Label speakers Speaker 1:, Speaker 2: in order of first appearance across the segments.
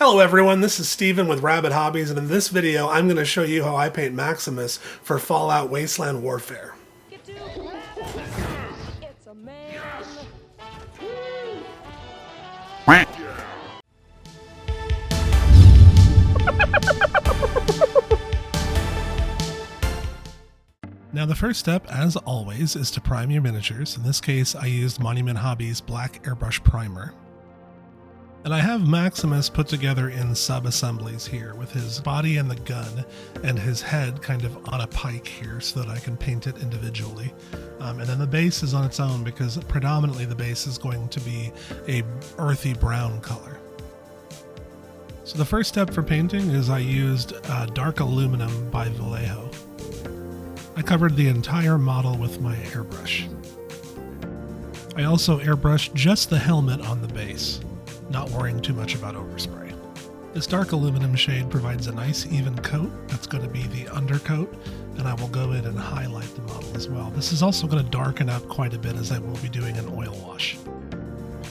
Speaker 1: Hello everyone, this is Steven with Rabbit Hobbies, and in this video I'm going to show you how I paint Maximus for Fallout Wasteland Warfare.
Speaker 2: It's a man.
Speaker 1: Now the first step, as always, is to prime your miniatures. In this case I used Monument Hobby's black airbrush primer. And I have Maximus put together in sub-assemblies here, with his body and the gun, and his head kind of on a pike here so that I can paint it individually. And then the base is on its own because predominantly the base is going to be a earthy brown color. So the first step for painting is I used dark aluminum by Vallejo. I covered the entire model with my airbrush. I also airbrushed just the helmet on the base, not worrying too much about overspray. This dark aluminum shade provides a nice even coat. That's going to be the undercoat, and I will go in and highlight the model as well. This is also going to darken up quite a bit as I will be doing an oil wash.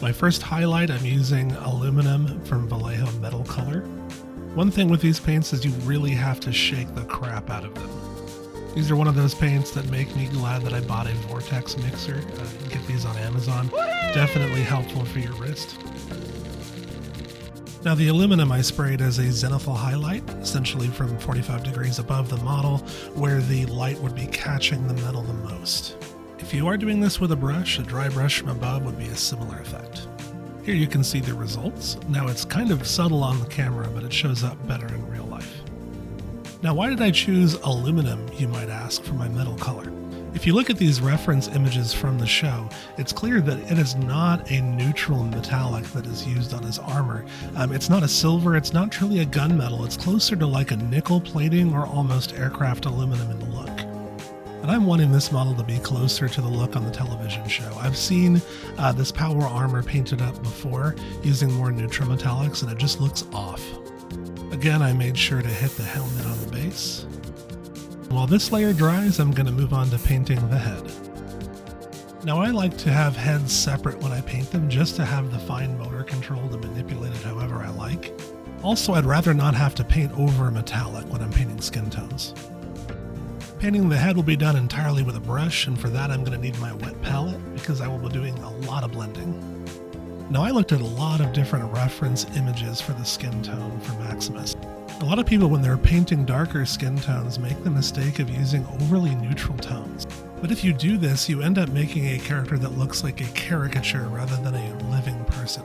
Speaker 1: My first highlight, I'm using aluminum from Vallejo Metal Color. One thing with these paints is you really have to shake the crap out of them. These are one of those paints that make me glad that I bought a Vortex mixer. You can get these on Amazon. Definitely helpful for your wrist. Now the aluminum I sprayed as a zenithal highlight, essentially from 45 degrees above the model, where the light would be catching the metal the most. If you are doing this with a brush, a dry brush from above would be a similar effect. Here you can see the results. Now it's kind of subtle on the camera, but it shows up better in real life. Now why did I choose aluminum, you might ask, for my metal color? If you look at these reference images from the show, it's clear that it is not a neutral metallic that is used on his armor. It's not a silver, it's not truly a gunmetal, it's closer to like a nickel plating or almost aircraft aluminum in the look. And I'm wanting this model to be closer to the look on the television show. I've seen this power armor painted up before using more neutral metallics and it just looks off. Again, I made sure to hit the helmet on the base. While this layer dries, I'm going to move on to painting the head. Now I like to have heads separate when I paint them just to have the fine motor control to manipulate it however I like. Also, I'd rather not have to paint over a metallic when I'm painting skin tones. Painting the head will be done entirely with a brush, and for that I'm going to need my wet palette because I will be doing a lot of blending. Now I looked at a lot of different reference images for the skin tone for Maximus. A lot of people, when they're painting darker skin tones, make the mistake of using overly neutral tones. But if you do this, you end up making a character that looks like a caricature rather than a living person.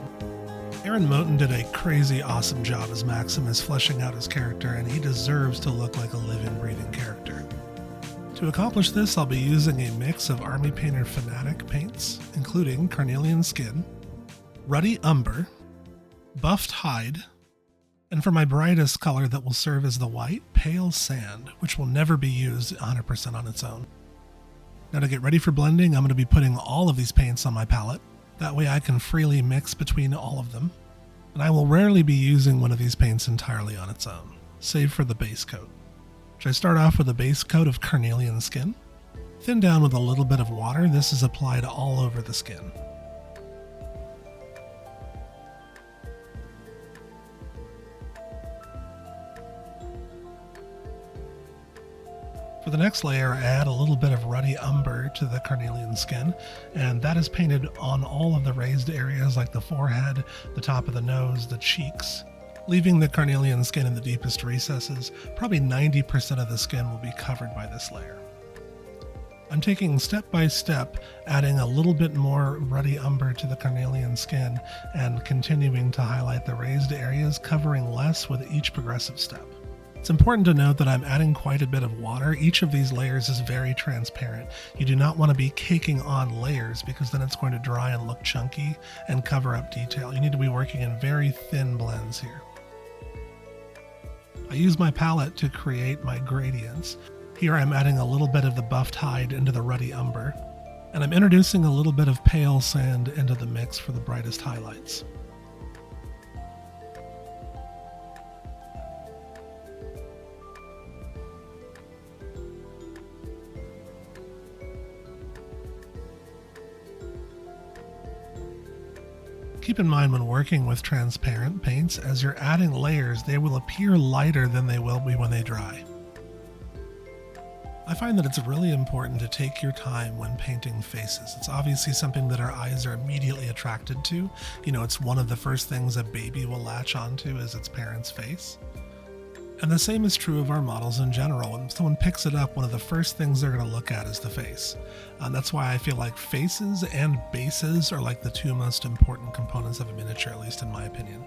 Speaker 1: Aaron Moten did a crazy awesome job as Maximus, fleshing out his character, and he deserves to look like a living, breathing character. To accomplish this, I'll be using a mix of Army Painter Fanatic paints, including Carnelian Skin, Ruddy Umber, Buffed Hide, and for my brightest color that will serve as the white, Pale Sand, which will never be used 100% on its own. Now to get ready for blending, I'm going to be putting all of these paints on my palette. That way I can freely mix between all of them. And I will rarely be using one of these paints entirely on its own, save for the base coat. So I start off with a base coat of Carnelian Skin. Thin down with a little bit of water, this is applied all over the skin. For the next layer, I add a little bit of Ruddy Umber to the Carnelian Skin, and that is painted on all of the raised areas like the forehead, the top of the nose, the cheeks, leaving the Carnelian Skin in the deepest recesses. Probably 90% of the skin will be covered by this layer. I'm taking step by step, adding a little bit more Ruddy Umber to the Carnelian Skin and continuing to highlight the raised areas, covering less with each progressive step. It's important to note that I'm adding quite a bit of water. Each of these layers is very transparent. You do not want to be caking on layers because then it's going to dry and look chunky and cover up detail. You need to be working in very thin blends here. I use my palette to create my gradients. Here I'm adding a little bit of the buffed hide into the Ruddy Umber, and I'm introducing a little bit of Pale Sand into the mix for the brightest highlights. Keep in mind when working with transparent paints, as you're adding layers, they will appear lighter than they will be when they dry. I find that it's really important to take your time when painting faces. It's obviously something that our eyes are immediately attracted to. You know, it's one of the first things a baby will latch onto is its parent's face. And the same is true of our models in general. When someone picks it up, one of the first things they're going to look at is the face. And that's why I feel like faces and bases are like the two most important components of a miniature, at least in my opinion.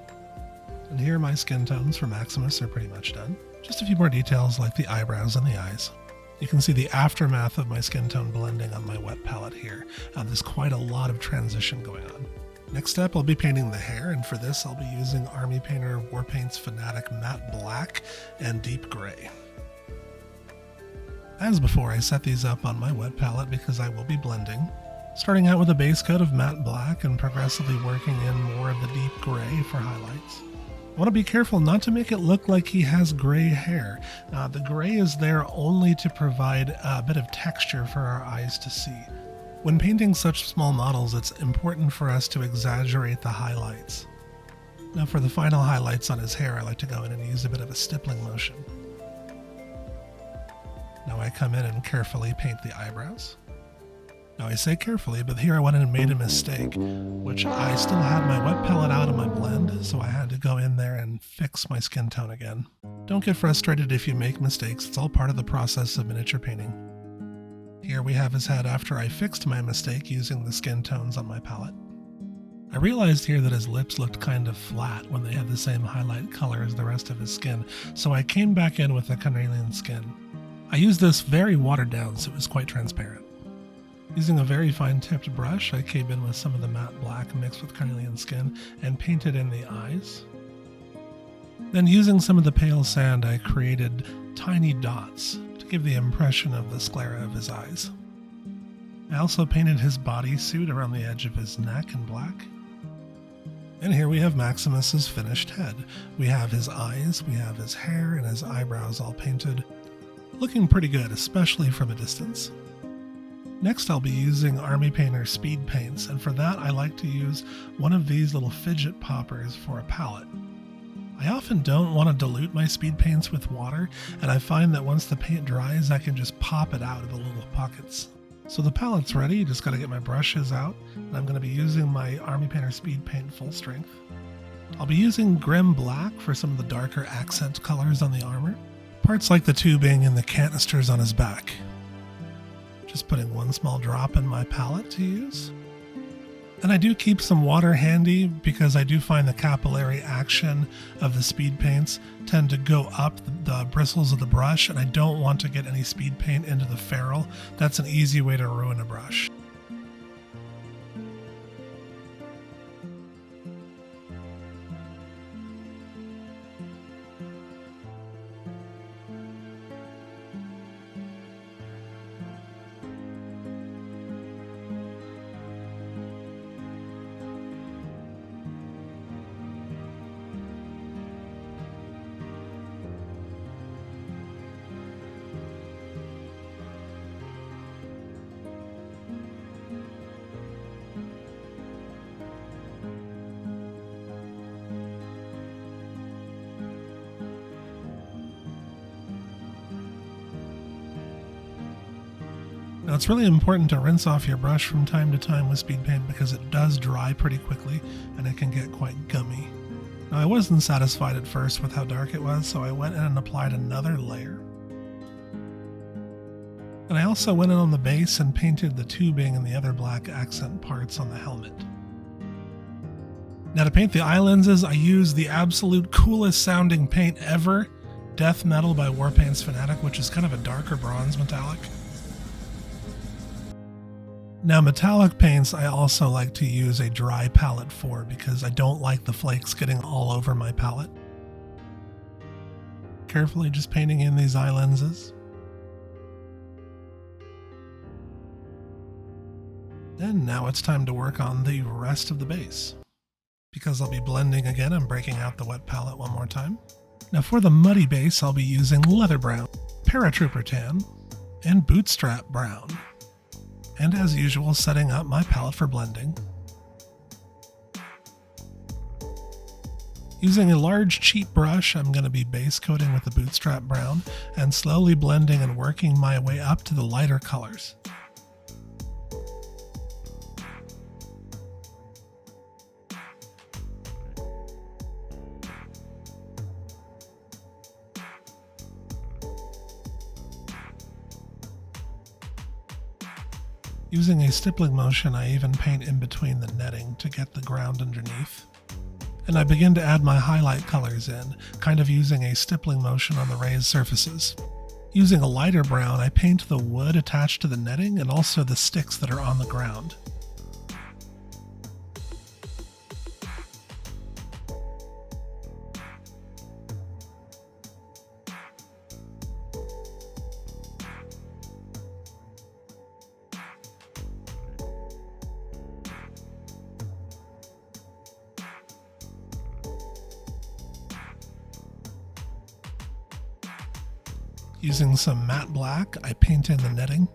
Speaker 1: And here my skin tones for Maximus are pretty much done. Just a few more details like the eyebrows and the eyes. You can see the aftermath of my skin tone blending on my wet palette here. There's quite a lot of transition going on. Next up, I'll be painting the hair, and for this I'll be using Army Painter Warpaints Fanatic Matte Black and Deep Gray. As before, I set these up on my wet palette because I will be blending. Starting out with a base coat of matte black and progressively working in more of the deep gray for highlights. I want to be careful not to make it look like he has gray hair. The gray is there only to provide a bit of texture for our eyes to see. When painting such small models, it's important for us to exaggerate the highlights. Now for the final highlights on his hair, I like to go in and use a bit of a stippling motion. Now I come in and carefully paint the eyebrows. Now I say carefully, but here I went in and made a mistake, which I still had my wet palette out of my blend, so I had to go in there and fix my skin tone again. Don't get frustrated if you make mistakes, it's all part of the process of miniature painting. Here we have his head after I fixed my mistake using the skin tones on my palette. I realized here that his lips looked kind of flat when they had the same highlight color as the rest of his skin, so I came back in with the carnelian skin. I used this very watered down, so it was quite transparent. Using a very fine-tipped brush, I came in with some of the matte black mixed with carnelian skin and painted in the eyes. Then using some of the pale sand, I created tiny dots to give the impression of the sclera of his eyes. I also painted his bodysuit around the edge of his neck in black. And here we have Maximus's finished head. We have his eyes, we have his hair, and his eyebrows all painted. Looking pretty good, especially from a distance. Next I'll be using Army Painter Speedpaints, and for that I like to use one of these little fidget poppers for a palette. I often don't want to dilute my speed paints with water, and I find that once the paint dries I can just pop it out of the little pockets. So the palette's ready, just gotta get my brushes out, and I'm going to be using my Army Painter Speed Paint Full Strength. I'll be using Grim Black for some of the darker accent colors on the armor, parts like the tubing and the canisters on his back. Just putting one small drop in my palette to use. And I do keep some water handy because I do find the capillary action of the speed paints tend to go up the bristles of the brush, and I don't want to get any speed paint into the ferrule. That's an easy way to ruin a brush. Now it's really important to rinse off your brush from time to time with speed paint because it does dry pretty quickly and it can get quite gummy. Now I wasn't satisfied at first with how dark it was, so I went in and applied another layer. And I also went in on the base and painted the tubing and the other black accent parts on the helmet. Now to paint the eye lenses, I used the absolute coolest sounding paint ever, Death Metal by Warpaints Fanatic, which is kind of a darker bronze metallic. Now metallic paints I also like to use a dry palette for because I don't like the flakes getting all over my palette. Carefully just painting in these eye lenses. And now it's time to work on the rest of the base. Because I'll be blending again, I'm breaking out the wet palette one more time. Now for the muddy base I'll be using Leather Brown, Paratrooper Tan, and Bootstrap Brown. And as usual, setting up my palette for blending. Using a large cheap brush, I'm going to be base coating with the bootstrap brown and slowly blending and working my way up to the lighter colors. Using a stippling motion, I even paint in between the netting to get the ground underneath. And I begin to add my highlight colors in, kind of using a stippling motion on the raised surfaces. Using a lighter brown, I paint the wood attached to the netting and also the sticks that are on the ground. Using some matte black, I paint in the netting.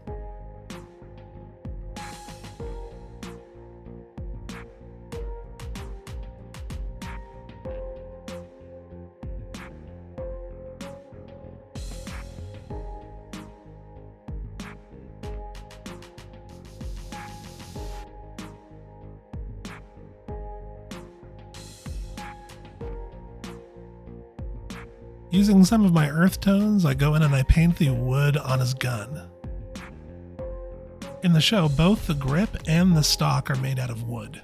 Speaker 1: Using some of my earth tones, I go in and I paint the wood on his gun. In the show, both the grip and the stock are made out of wood.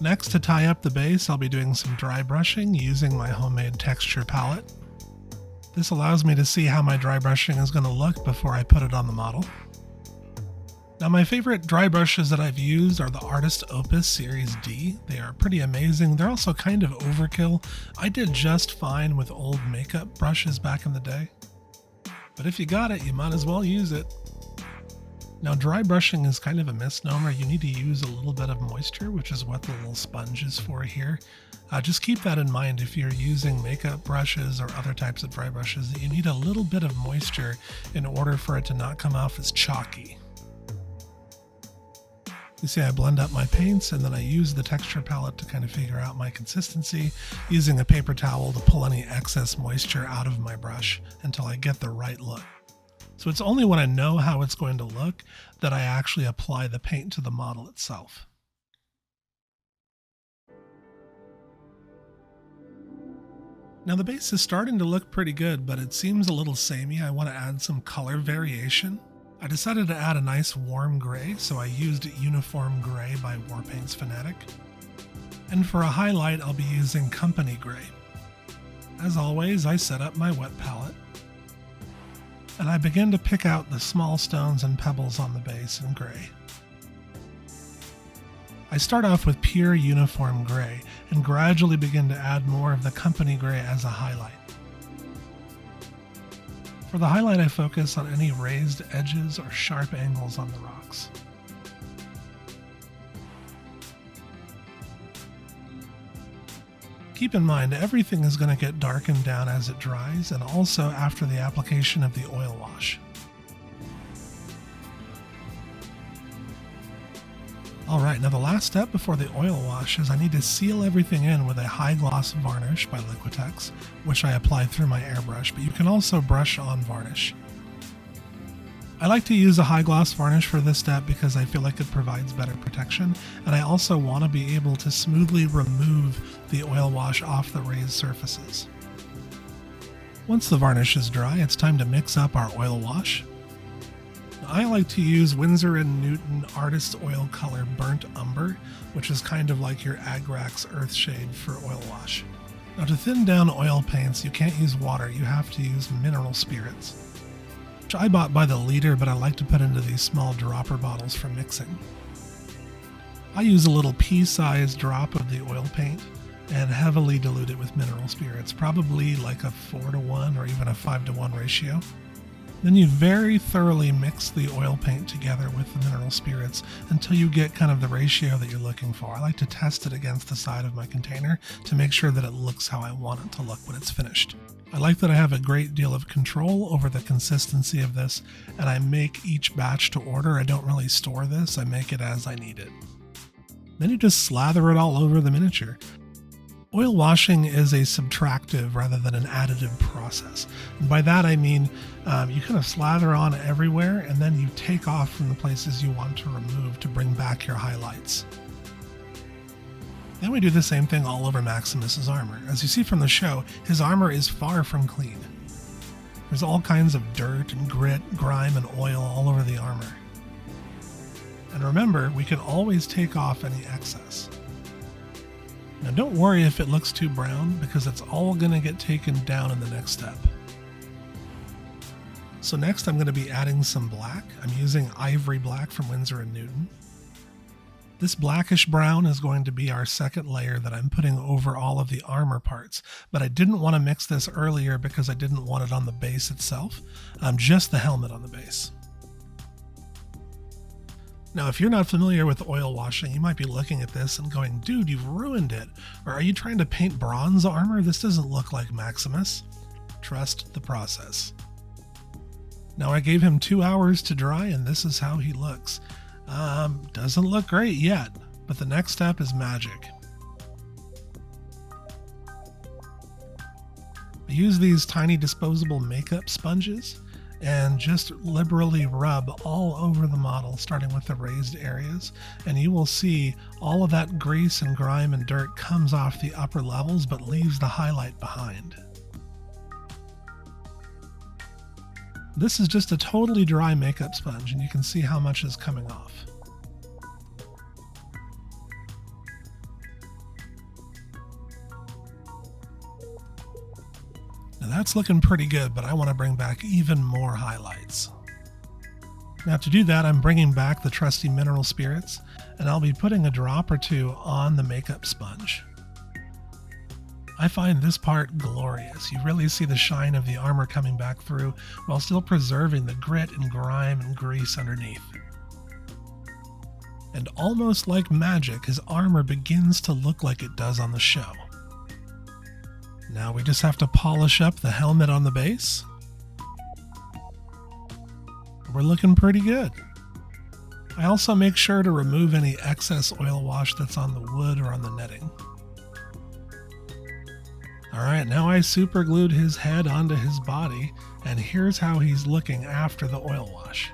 Speaker 1: Next, to tie up the base, I'll be doing some dry brushing using my homemade texture palette. This allows me to see how my dry brushing is going to look before I put it on the model. Now, my favorite dry brushes that I've used are the Artist Opus Series D. They are pretty amazing. They're also kind of overkill. I did just fine with old makeup brushes back in the day. But if you got it, you might as well use it. Now, dry brushing is kind of a misnomer. You need to use a little bit of moisture, which is what the little sponge is for here. Just keep that in mind if you're using makeup brushes or other types of dry brushes, that you need a little bit of moisture in order for it to not come off as chalky. You see, I blend up my paints and then I use the texture palette to kind of figure out my consistency, using a paper towel to pull any excess moisture out of my brush until I get the right look. So it's only when I know how it's going to look that I actually apply the paint to the model itself. Now the base is starting to look pretty good, but it seems a little samey. I want to add some color variation. I decided to add a nice warm gray, so I used Uniform Gray by Warpaints Fanatic. And for a highlight, I'll be using Company Gray. As always, I set up my wet palette, and I begin to pick out the small stones and pebbles on the base in gray. I start off with pure Uniform Gray, and gradually begin to add more of the Company Gray as a highlight. For the highlight, I focus on any raised edges or sharp angles on the rocks. Keep in mind, everything is going to get darkened down as it dries, and also after the application of the oil wash. Alright, now the last step before the oil wash is I need to seal everything in with a high gloss varnish by Liquitex, which I apply through my airbrush, but you can also brush on varnish. I like to use a high gloss varnish for this step because I feel like it provides better protection, and I also want to be able to smoothly remove the oil wash off the raised surfaces. Once the varnish is dry, it's time to mix up our oil wash. I like to use Winsor & Newton Artist Oil Color Burnt Umber, which is kind of like your Agrax Earthshade for oil wash. Now, to thin down oil paints, you can't use water, you have to use mineral spirits, which I bought by the liter, but I like to put into these small dropper bottles for mixing. I use a little pea-sized drop of the oil paint and heavily dilute it with mineral spirits, probably like a 4:1 or even a 5:1 ratio. Then you very thoroughly mix the oil paint together with the mineral spirits until you get kind of the ratio that you're looking for. I like to test it against the side of my container to make sure that it looks how I want it to look when it's finished. I like that I have a great deal of control over the consistency of this, and I make each batch to order. I don't really store this, I make it as I need it. Then you just slather it all over the miniature. Oil washing is a subtractive rather than an additive process. And by that I mean you kind of slather on everywhere and then you take off from the places you want to remove to bring back your highlights. Then we do the same thing all over Maximus's armor. As you see from the show, his armor is far from clean. There's all kinds of dirt and grit, grime, and oil all over the armor. And remember, we can always take off any excess. Now don't worry if it looks too brown, because it's all going to get taken down in the next step. So next I'm going to be adding some black. I'm using ivory black from Winsor & Newton. This blackish brown is going to be our second layer that I'm putting over all of the armor parts, but I didn't want to mix this earlier because I didn't want it on the base itself, just the helmet on the base. Now, if you're not familiar with oil washing, you might be looking at this and going, dude, you've ruined it. Or are you trying to paint bronze armor? This doesn't look like Maximus. Trust the process. Now, I gave him 2 hours to dry, and this is how he looks. Doesn't look great yet, but the next step is magic. I use these tiny disposable makeup sponges and just liberally rub all over the model, starting with the raised areas, and you will see all of that grease and grime and dirt comes off the upper levels but leaves the highlight behind. This is just a totally dry makeup sponge, and you can see how much is coming off. Now that's looking pretty good, but I want to bring back even more highlights. Now to do that, I'm bringing back the trusty mineral spirits, and I'll be putting a drop or two on the makeup sponge. I find this part glorious. You really see the shine of the armor coming back through while still preserving the grit and grime and grease underneath. And almost like magic, his armor begins to look like it does on the show. Now we just have to polish up the helmet on the base. We're looking pretty good. I also make sure to remove any excess oil wash that's on the wood or on the netting. Alright, now I super glued his head onto his body, and here's how he's looking after the oil wash.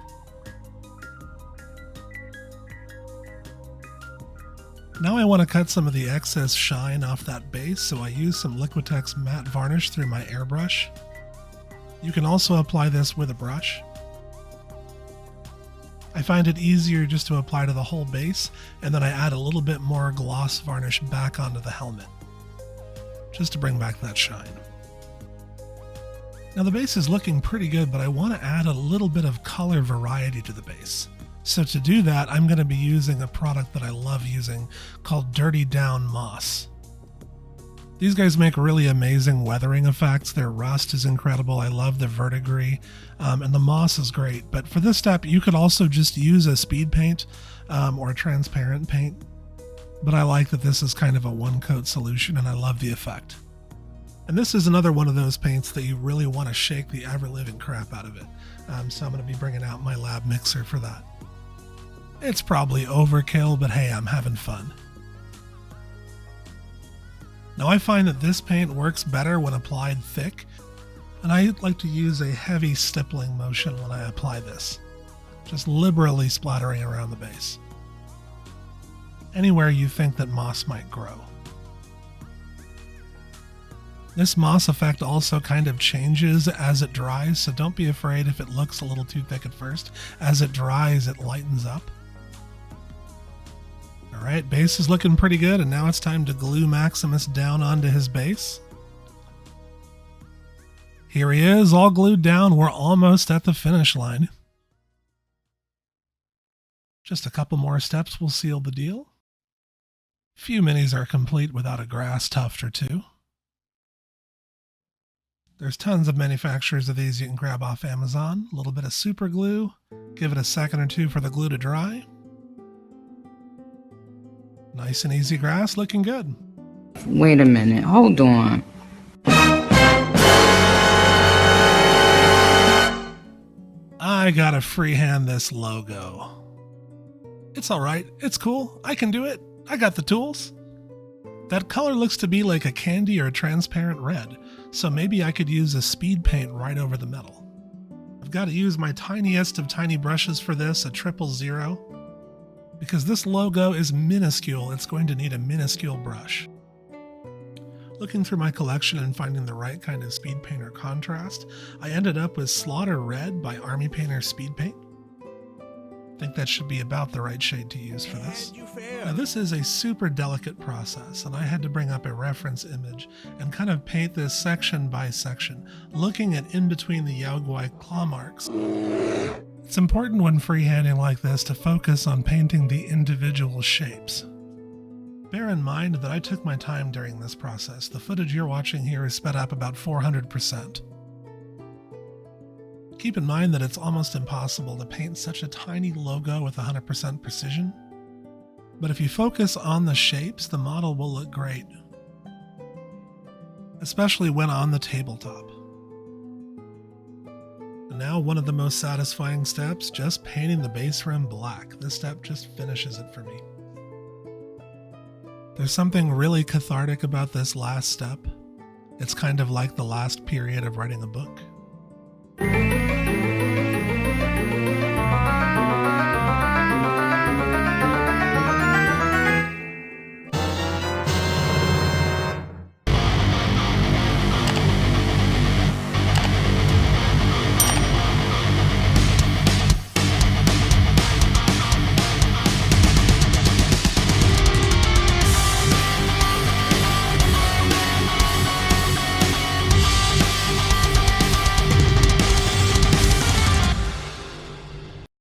Speaker 1: Now I want to cut some of the excess shine off that base, so I use some Liquitex matte varnish through my airbrush. You can also apply this with a brush. I find it easier just to apply to the whole base, and then I add a little bit more gloss varnish back onto the helmet, just to bring back that shine. Now the base is looking pretty good, but I want to add a little bit of color variety to the base. So to do that, I'm going to be using a product that I love using called Dirty Down Moss. These guys make really amazing weathering effects. Their rust is incredible. I love the verdigris, and the moss is great. But for this step, you could also just use a speed paint or a transparent paint. But I like that this is kind of a one-coat solution, and I love the effect. And this is another one of those paints that you really want to shake the ever-living crap out of it. So I'm going to be bringing out my lab mixer for that. It's probably overkill, but hey, I'm having fun. Now I find that this paint works better when applied thick, and I like to use a heavy stippling motion when I apply this, just liberally splattering around the base, anywhere you think that moss might grow. This moss effect also kind of changes as it dries, so don't be afraid if it looks a little too thick at first. As it dries, it lightens up. Alright, base is looking pretty good, and now it's time to glue Maximus down onto his base. Here he is, all glued down. We're almost at the finish line. Just a couple more steps will seal the deal. Few minis are complete without a grass tuft or two. There's tons of manufacturers of these you can grab off Amazon. A little bit of super glue. Give it a second or two for the glue to dry. Nice and easy grass, looking good.
Speaker 2: Wait a minute, hold on.
Speaker 1: I gotta freehand this logo. It's alright, it's cool, I can do it. I got the tools. That color looks to be like a candy or a transparent red, so maybe I could use a speed paint right over the metal. I've got to use my tiniest of tiny brushes for this, a 000, because this logo is minuscule. It's going to need a minuscule brush. Looking through my collection and finding the right kind of speed paint or contrast, I ended up with Slaughter Red by Army Painter Speedpaint. I think that should be about the right shade to use for this. Now this is a super delicate process, and I had to bring up a reference image and kind of paint this section by section, looking at in between the Yaoguai claw marks. It's important when freehanding like this to focus on painting the individual shapes. Bear in mind that I took my time during this process. The footage you're watching here is sped up about 400%. Keep in mind that it's almost impossible to paint such a tiny logo with 100% precision. But if you focus on the shapes, the model will look great, especially when on the tabletop. And now one of the most satisfying steps, just painting the base rim black. This step just finishes it for me. There's something really cathartic about this last step. It's kind of like the last period of writing a book.